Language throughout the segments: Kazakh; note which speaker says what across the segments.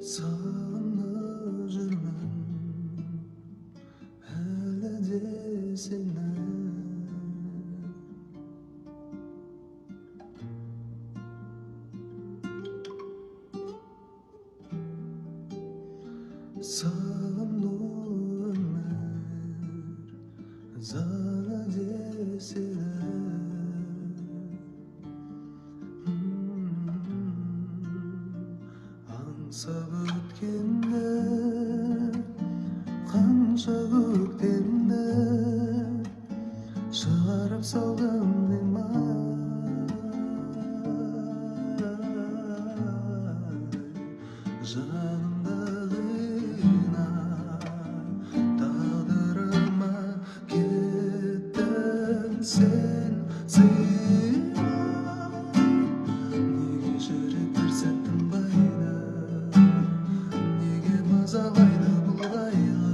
Speaker 1: Sağında жүрмін әлі де сені. Sağında ömür zara deseler, аңсап өткенде қанша көктемде шығарып салдым жанымда қинап тағдырыма кеттің сен сыйлап. Неге жүректер сәт тынбайды, неге мазалайды бұл қайғы,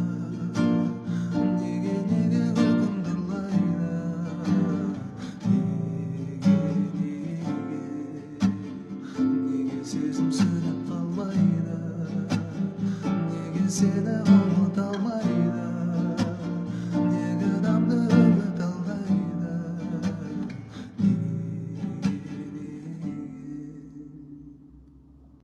Speaker 1: неге күлкімді ұрлайды, неге сезім сөніп қалмайды, неге сені